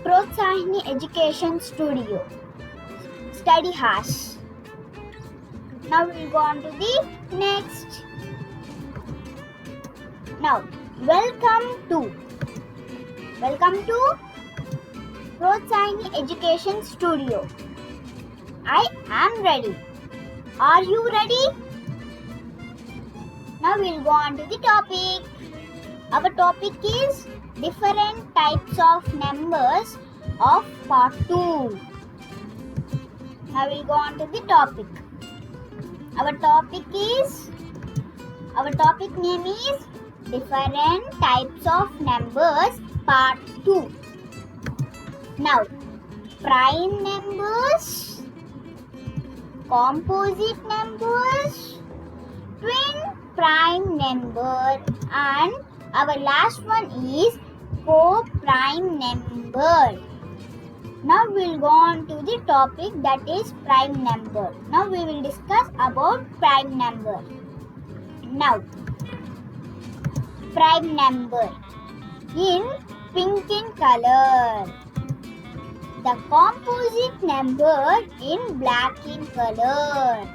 Protsahini Education Studio. Study House. Now we'll go on to the next. Now, welcome to Protsahini Education Studio. I am ready. Are you ready? Now we'll go on to the topic. Our topic is different types of numbers of part 2. Now we'll go on to the topic. Our topic name is different types of numbers part 2. Now, prime numbers, composite numbers, twin prime number, and our last one is co-prime number. Now we'll go on to the topic that is prime number. Now we will discuss about prime number. Now, prime number in pink in color. The composite number in black in color.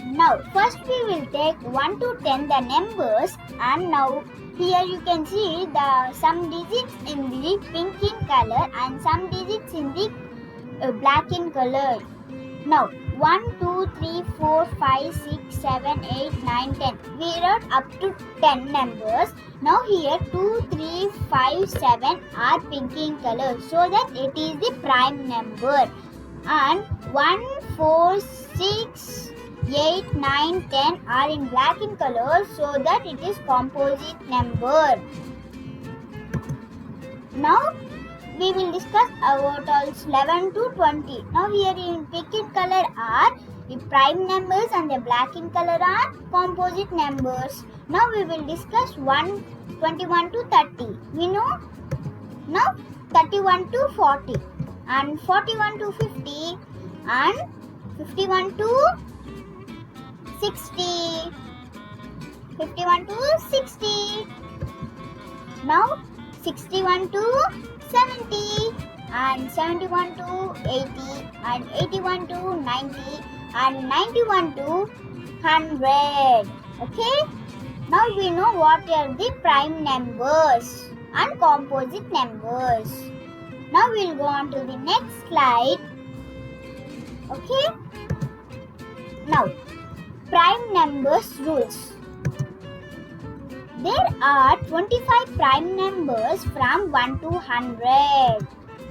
Now, first we will take 1 to 10 the numbers, and now here you can see some digits in the pink in color and some digits in the black in color. Now, 1, 2, 3, 4, 5, 6, 7, 8, 9, 10. We wrote up to 10 numbers. Now here 2, 3, 5, 7 are pink in color, so that it is the prime number. And 1, 4, 6, 8, 9, 10 are in black in color, so that it is composite number. Now we will discuss about also 11 to 20. Now here in pink in color are the prime numbers and the black in color are composite numbers. Now we will discuss 21 to 30. We know now 31 to 40 and 41 to 50 and 51 to 60. 51 to 60. Now 61 to 70 and 71 to 80 and 81 to 90 and 91 to 100. Okay? Now we know what are the prime numbers and composite numbers. Now we'll go on to the next slide. Okay? Now, prime numbers rules. There are 25 prime numbers from 1 to 100.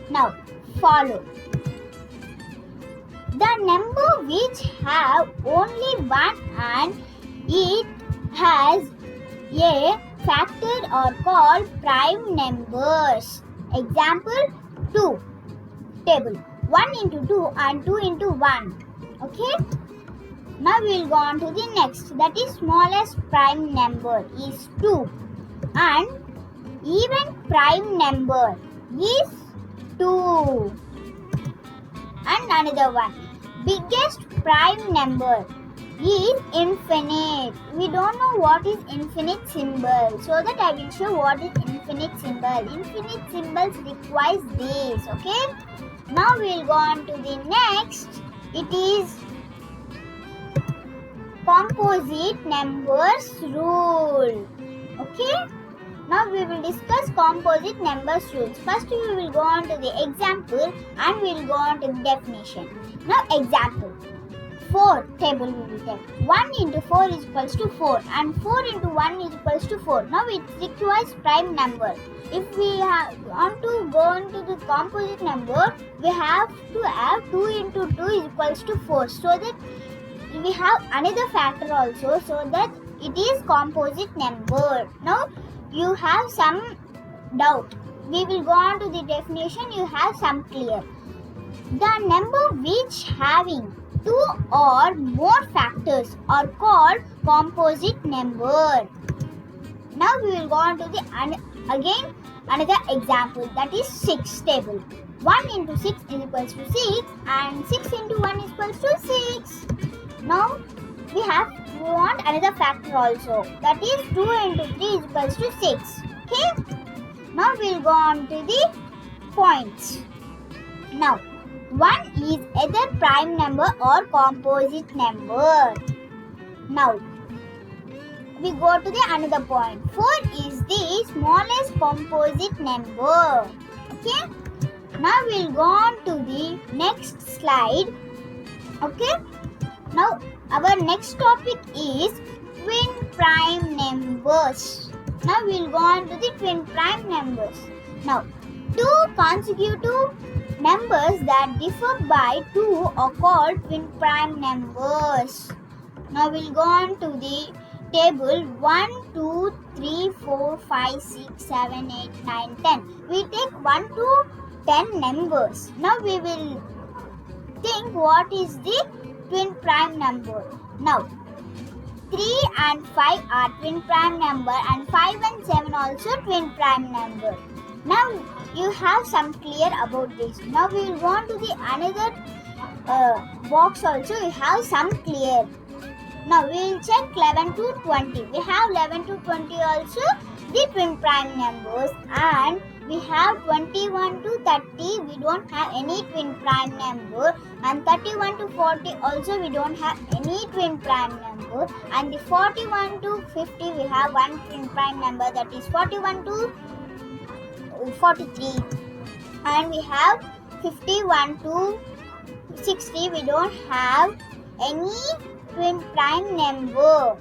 Now, follow. The number which have only one and it has a factor are called prime numbers. Example, 2. Table 1 into 2 and 2 into 1. Okay? Now we will go on to the next. That is smallest prime number is 2. And even prime number is 2. And another one. Biggest prime number is infinite. We don't know what is infinite symbol. So that I will show what is infinite symbol. Infinite symbols requires this. Okay. Now we will go on to the next. It is composite numbers rule. Okay. Now we will discuss composite numbers rules. First we will go on to the example and we will go on to the definition. Now example. 4 table we will take. 1 into 4 is equals to 4 and 4 into 1 is equals to 4. Now it requires prime number. If we want to go into the composite number, we have to have 2 into 2 is equals to 4. So that we have another factor also, so that it is composite number. Now you have some doubt. We will go on to the definition. You have some clear. The number which having 2 or more factors are called composite number. Now we will go on to the again another example, that is 6 table. 1 into 6 is equals to 6 and 6 into 1 is equals to 6. Now we want another factor also, that is 2 into 3 is equals to 6. Okay. Now we will go on to the points. Now, 1 is either prime number or composite number. Now, we go to the another point. 4 is the smallest composite number. Okay. Now we'll go on to the next slide. Okay. Now our next topic is twin prime numbers. Now we'll go on to the twin prime numbers. Now, two consecutive numbers that differ by 2 are called twin prime numbers. Now we'll go on to the table 1, 2, 3, 4, 5, 6, 7, 8, 9, 10. We take 1 to 10 numbers. Now we will think what is the twin prime number. Now 3 and 5 are twin prime number and 5 and 7 also twin prime number. Now you have some clear about this. Now we will go on to the another box also. We have some clear. Now we will check 11 to 20. We have 11 to 20 also the twin prime numbers, and we have 21 to 30. We don't have any twin prime number, and 31 to 40 also we don't have any twin prime number, and the 41 to 50 we have one twin prime number, that is 41 to 43, and we have 51 to 60. We don't have any twin prime number.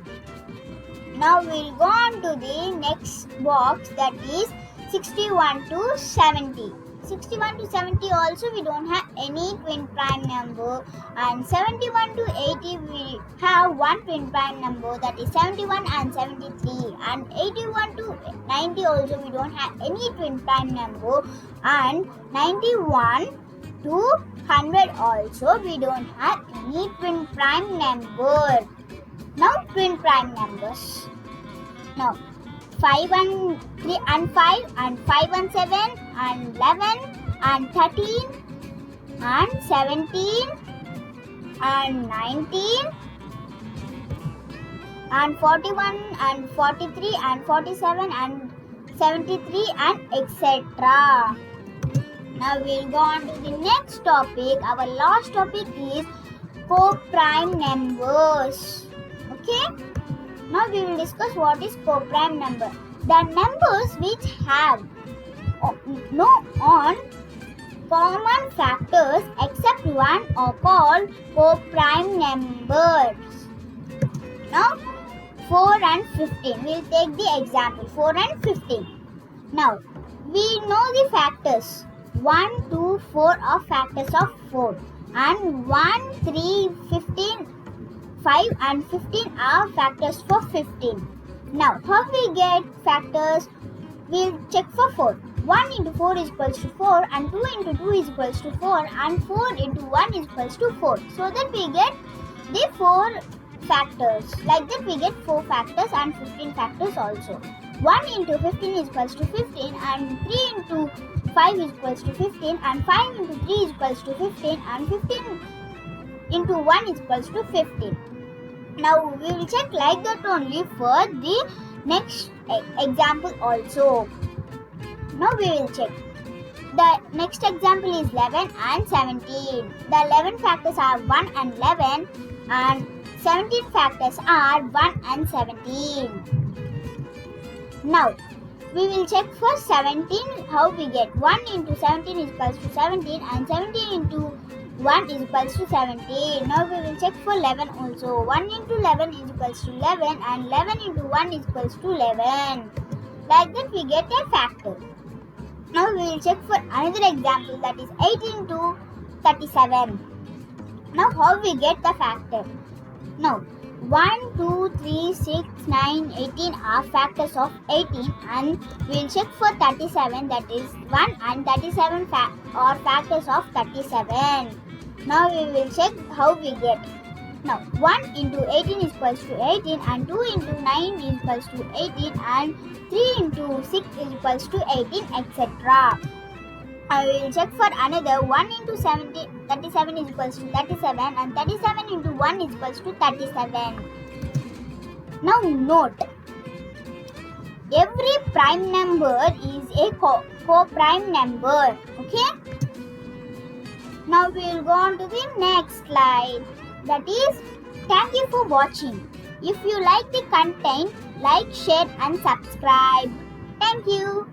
Now we'll go on to the next box, that is 61 to 70. 61 to 70 also we don't have any twin prime number, and 71 to 80 we have one twin prime number, that is 71 and 73, and 81 to 90 also we don't have any twin prime number, and 91 to 100 also we don't have any twin prime number. Now twin prime numbers. Now 5 and 3 and 5 and 5 and 7 and 11 and 13 and 17 and 19 and 41 and 43 and 47 and 73 and etc. Now we'll go on to the next topic. Our last topic is co-prime numbers. Okay. Now we will discuss what is co-prime number. The numbers which have no common factors except one are called co-prime numbers. Now 4 and 15. We will take the example 4 and 15. Now we know the factors. 1, 2, 4 are factors of 4, and 1, 3, 15, 5 and 15 are factors for 15. Now how we get factors? We'll check for 4. 1 into 4 is equals to 4, and 2 into 2 is equals to 4, and 4 into 1 is equals to 4. So that we get the 4 factors. Like that we get 4 factors and 15 factors also. 1 into 15 is equals to 15, and 3 into 5 is equals to 15, and 5 into 3 is equals to 15, and 15 into 1 is equals to 15. Now we will check like that only for the next example also. Now we will check. The next example is 11 and 17. The 11 factors are 1 and 11, and 17 factors are 1 and 17. Now we will check for 17 how we get. 1 into 17 is equals to 17, and 17 into 1 is equals to 17. Now we will check for 11 also. 1 into 11 is equals to 11, and 11 into 1 is equals to 11. Like that we get a factor. Now we will check for another example, that is 18 to 37. Now how we get the factor? Now 1, 2, 3, 6, 9, 18 are factors of 18, and we will check for 37, that is 1 and 37 are factors of 37. Now we will check how we get. Now 1 into 18 is equals to 18, and 2 into 9 is equals to 18, and 3 into 6 is equals to 18, etc. I will check for another. 1 into 37 is equals to 37, and 37 into 1 is equals to 37. Now note, every prime number is a for prime number. Okay. Now we will go on to the next slide. That is, thank you for watching. If you like the content, like, share and subscribe. Thank you.